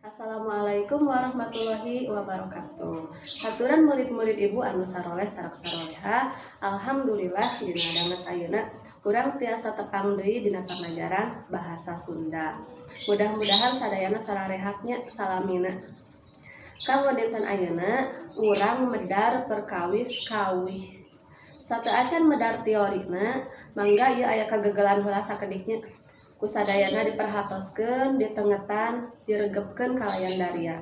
Assalamualaikum warahmatullahi wabarakatuh. Haturan murid-murid ibu anu saroleh sareng saroleha, alhamdulillah dina danget ayeuna urang tiasa tepang deui dina pangajaran bahasa Sunda. Mudah-mudahan sadayana sararehatnya salamina. Kanggo dinten ayeuna urang medar perkawis kawih. Sateuacan medar teorina, mangga ieu aya kagegelan heula sakediknya. Kusadayana diperhatoskeun, ditengetan, diregepkeun kalayan daria.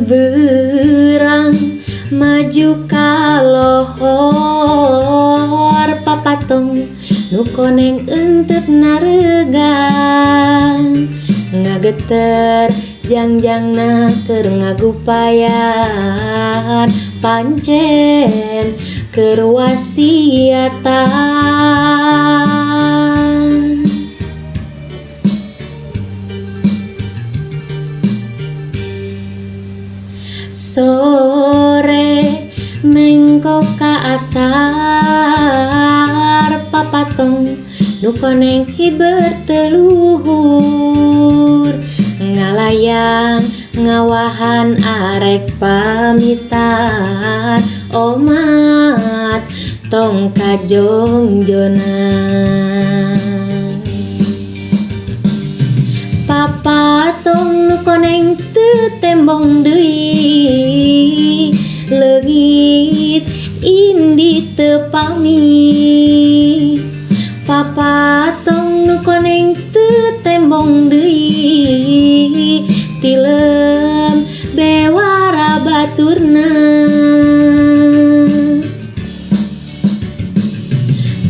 Berang maju kalohor papatong nu koneng enteuk naregang ngageter jangjangna keur ngagupayan pancen keur wasiatan. Sore mengko kaasar papatong nu koneng hiber teluhur ngalayang ngawahan arek pamitan omat tong kajongjonan. Papatong nu koneng teu tembong deui leungit indi teu pamit. Papatong nu koneng teu tembong deui tilem bewara baturna.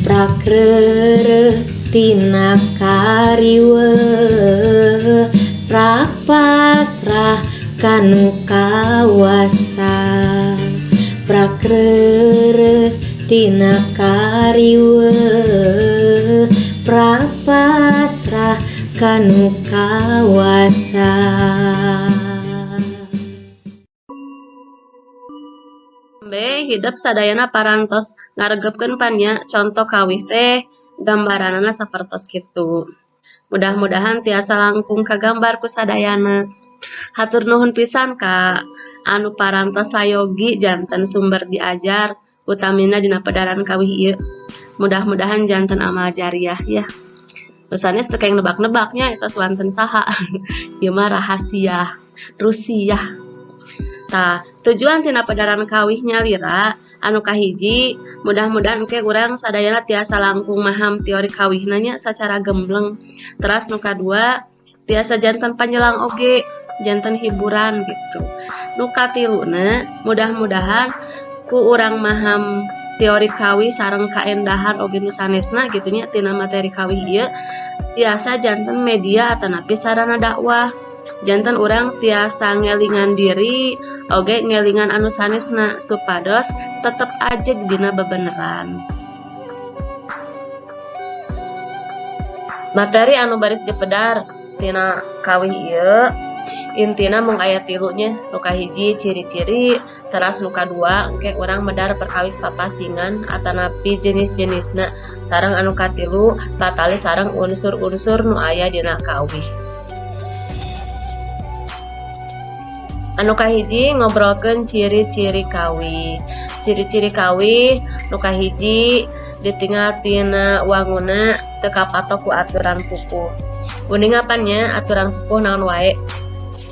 Prakreureut tina kariweuh prak pasrah kanu kawasa. Prakreureut tina kariweuh prak pasrah kanu kawasa. Hidup sadayana parantos ngaregepkeun panya contoh kawih teh gambaranana sapertos kitu. Mudah-mudahan tiasa langkung kagambar ku sadayana. Hatur nuhun pisan ka anu parantos sayogi janten sumber diajar utamina dina pedaran kawih ieu. Mudah-mudahan janten amal jariah ya. Pesanes teu kaeng nebak-nebaknya eta swanten saha. Ieu mah rahasia Rusia. Tah, tujuan tina pedaran kawih nyalira anu kahiji, mudah-mudahan ke urang sadayana tiasa langkung maham teori kawihna nya sacara gembleng. Teras nu kadua, tiasa janten panyelang oge, janten hiburan gitu. Nu katiluna, mudah-mudahan ku urang maham teori kawih sareng kaendahan oge nu sanesna gitu nya tina materi kawih ieu tiasa janten media atanapi sarana dakwah. Janten urang tiasa ngelingan diri oge ngelingan anu sanesna supados tetep ajeg dina bebeneran. Materi anu baris dipedar tina kawih ieu intina mung aya 3 nya. Nu kahiji ciri-ciri, teras nu kadua engke urang medar perkawis papasingan atanapi jenis-jenisna, sareng anu katilu patali sareng unsur-unsur nu aya dina kawih. Anu kahiji ngobrolkeun ciri-ciri kawih. Ciri-ciri kawih nu kahiji ditinggal tina wanguna teu kapatok ku aturan pupuh. Uning apanya aturan pupuh naon wae.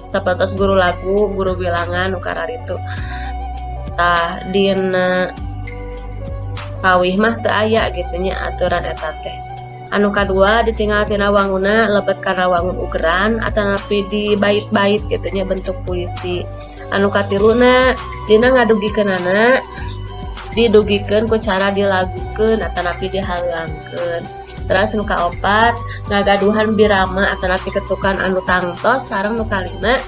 Sapertos guru lagu, guru bilangan nu kararitu. Tah dina kawih mah teu aya kitu nya aturan eta teh. Anu kadua ditinggal tina wanguna lebet karena wangun ugeran atanapi di bait-bait gitu nya bentuk puisi. Anu katiluna dina ngadugikeunana didugikeun ku cara dilagukeun atanapi dihalangkeun. Terus nu kaopat ngagaduhan birama atanapi ketukan anu tangtos sareng nu kalima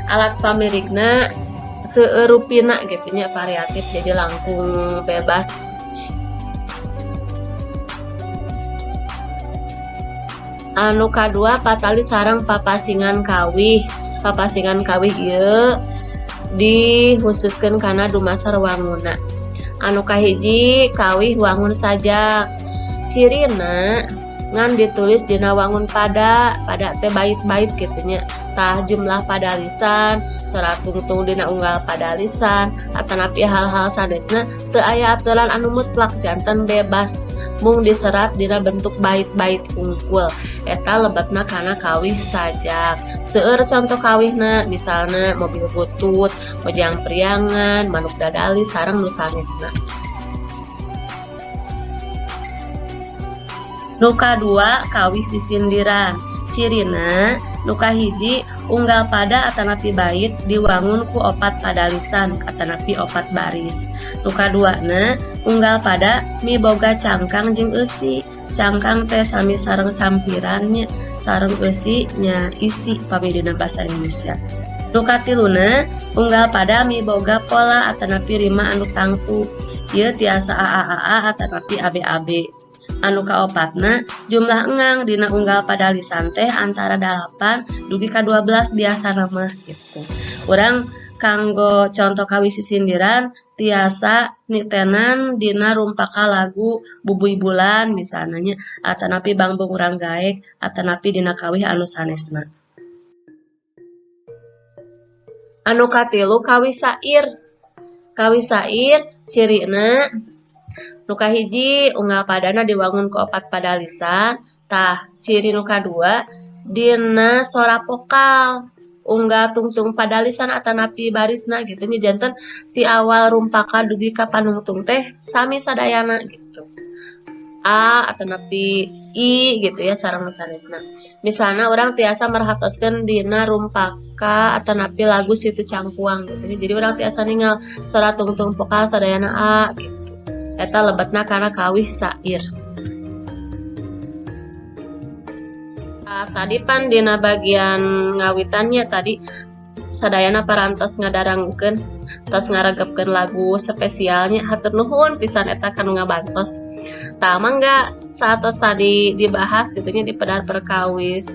alat pamirigna seueurupina gitu nya variatif jadi langkung bebas. Anu kadua patali sareng papasingan kawih. Papasingan kawih ieu dikhususkeun kana dumasar wanguna. Anu kahiji kawih wangun sajak. Cirina ngan ditulis dina wangun pada teh bait-bait gitunya. Tah jumlah pada lisan, serat tungtung dina unggal pada lisan, atanapi hal-hal sanesna teu aya aturan anu mutlak, janten bebas. Mung diserat dina bentuk bait-bait unggul. Eta lebetna kana kawih sajak. Seueur contoh kawihna, misalna mobil butut, mojang priangan, manuk dadali sareng nu sanesna. Nu kadua kawih sisindiran. Cirina nu kahiji unggal pada atanapi bait diwangun ku opat pada lisan atanapi opat baris. Nu kaduana unggal pada miboga cangkang jeung eusi. Cangkang teh sami sareng sampirannya, sareng eusi nya isi pami dina basa Indonesia. Nu katiluna unggal pada miboga pola atanapi rima anu tangtu. Ieu tiasa AAA atanapi ABAB. Anu kaopatna jumlah engang dina unggal pada lisan teh antara 8 dugi ka 12 biasana mah gitu. Urang kanggo contoh kawih sisindiran tiasa nitenan dina rumpaka lagu Bubuy Bulan misalnya atanapi Bangbung Urang Gaek atanapi dina kawih anu sanesna. Anu katilu kawih sair. Kawih sair cirina nu kahiji unggal padana diwangun ku opat pada lisan. Tah ciri nu kadua dina sora vokal unggal tungtung pada lisan atanapi barisna gitu nya janten ti awal rumpaka dugi ka panungtung teh sami sadayana gitu. A atanapi I gitu ya sareng sanesna. Misalna urang tiasa merhatoskeun dina rumpaka atanapi lagu Situ Cangkuang gitu. Jadi urang tiasa ningal sora tungtung vokal sadayana A gitu. Eta lebetna kana kawih sair. Tadi pan dina bagian ngawitannya tadi sadayana parantos ngadarangkeun tos ngaregepkeun lagu spesialnya hatur nuhun pisan eta kanu ngabantos. Tah mangga saatos tadi dibahas gitunya di pedar perkawis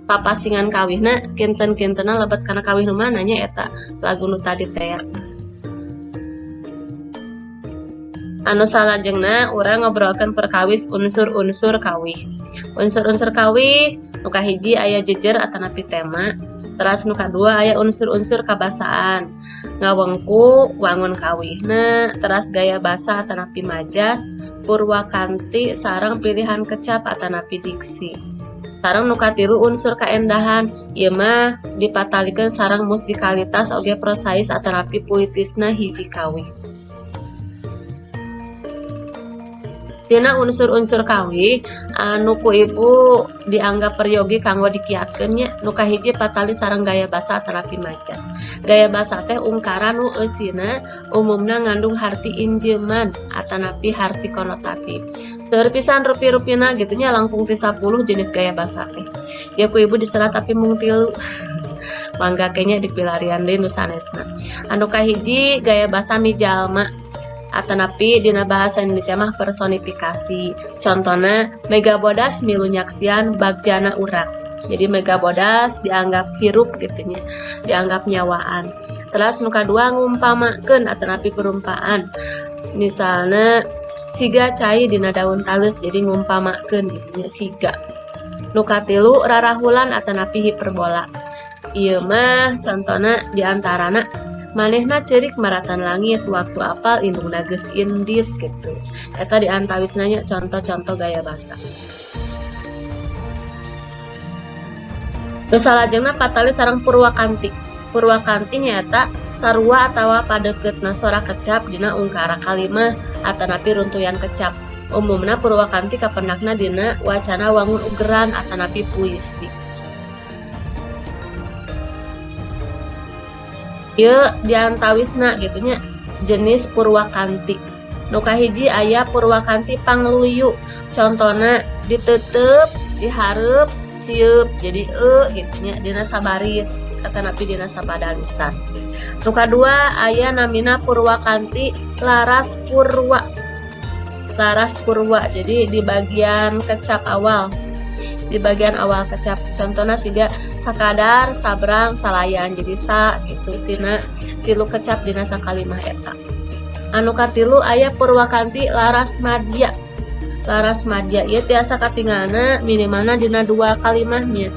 papasingan kawihna kinten-kintena lebet kana kawih nu mana nya eta lagu nu tadi teh. Anu salajengna urang ngobrolkeun perkawis unsur-unsur kawih. Unsur-unsur kawih nu kahiji aya jejer atanapi tema. Teras nu kadua aya unsur-unsur kabasaan. Ngawengku wangun kawihna, teras gaya basa atanapi majas, purwakanti sareng pilihan kecap atanapi diksi. Sareng nu katilu unsur kaendahan, ieu mah dipatalikeun sareng musikalitas oge prosais atanapi puitisna hiji kawih. Dina unsur-unsur kawih anu ku ibu dianggap peryogi kanggo dikiatkeun nya nu kahiji patali sareng gaya basa atanapi majas. Gaya basa teh ungkaran nu eusina umumna ngandung harti injeuman atanapi harti konotatif. Teu pisan rupi-rupina gitu nya langkung ti 10 jenis gaya basa teh. Ya ku ibu diserat tapi mung 3. Mangga kenya dipilarian deui nu sanesna. Anu kahiji gaya basa mijalma atanapi dina bahasa Indonesia mah personifikasi. Contohna Megabodas milu nyaksian bagjana urak. Jadi Megabodas dianggap hirup gitu nya, dianggap nyawaan. Terus nu kadua ngumpamakeun atanapi perumpaan. Misalna siga cai dina daun talus jadi ngumpamakeun gitu nya siga. Nu katilu rarahulan atanapi hiperbola. Ieu mah contohna diantarana manehna ceurik maratan langit waktu apal indungna geus indit gitu. Eta diantawisna nya contoh-contoh gaya basa. Terus salajengna patali sareng purwakanti. Purwakanti nyaeta sarua atawa padeuketna sora kecap dina ungkara kalimah atanapi runtuyan kecap. Umumna purwakanti kapendakna dina wacana wangun ugeran atanapi puisi. Ieu diantawisna gitu nya jenis purwakanti. Nu kahiji aya purwakanti pangluyu. Contona diteuteup, dihareup, sieup jadi gitu nya dina sabaris atanapi dina sabada lisan. Nu kadua aya namina purwakanti laras purwa. Laras purwa jadi di bagian kecap awal. Di bagian awal kecap contohna siga sakadar, sabrang, salayan jadi sa gitu tina tilu kecap dina sakalimah eta. Anu katilu aya Purwakanti Larasmadya. Larasmadya ieu tiasa katingalna minimalna dina 2 kalimahnya.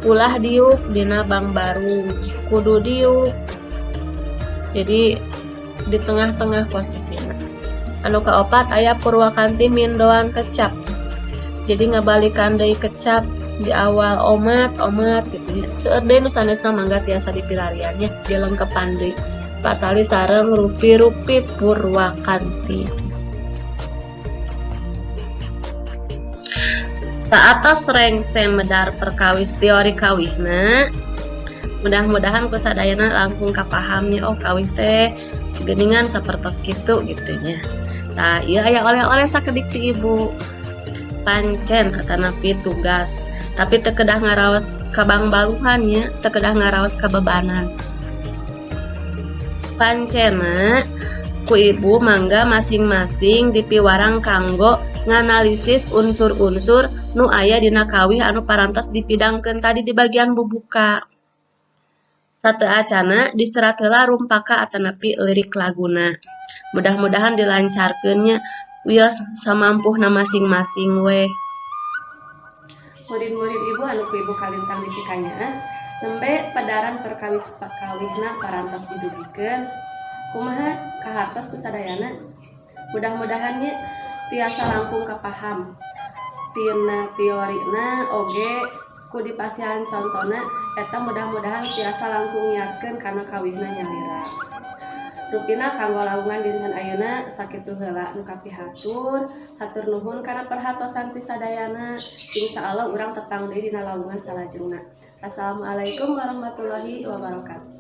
Ulah diuk dina Bang Barung, kudu diuk. Jadi di tengah-tengah posisinya. Anu kaopat aya Purwakanti Mindoan Kecap. Jadi ngabalikan deui kecap di awal omat gitu ya. Seueur deui nu sanesna mangga tiasa dipilariannya dilengkepan deui. Patali sareng rupi-rupi Purwakanti. Atas rengse medar perkawis teori kawihna. Mudah-mudahan ku sadayana langkung kapahamnya oh kawih teh geningan sapertos kitu gitu nya. Tah ieu aya oleh-oleh sakedik ti ibu. Pancen atanapi tugas, tapi teu kedah ngaraos ka bangbaluhan nya, teu kedah ngaraos ka bebanan. Pancena ku ibu mangga masing-masing dipiwarang kanggo nganalisis unsur-unsur nu aya dina kawih anu parantos dipidangkeun tadi di bagian bubuka. Sateu acana diserat heula rumpaka atanapi lirik laguna. Mudah-mudahan dilancarkeunnya wios samampuhna masing-masing we. Murid-murid ibu anu ku ibu kalintang dipikanyaan nembe padaran perkawis kawihna parantos didugikeun kumaha kahartos ku sadayana. Mudah-mudahan nya tiasa langkung kapaham tina teorina oge ku dipasihan contona eta mudah-mudahan tiasa langkung nyiapkeun kana kawihna nyalira. Rupina kanggo lawungan dinten ayeuna sakitu heula nu kapihatur, hatur nuhun kana perhatosan ti sadayana. Insyaallah urang tetang deui dina lawungan salajengna. Assalamualaikum warahmatullahi wabarakatuh.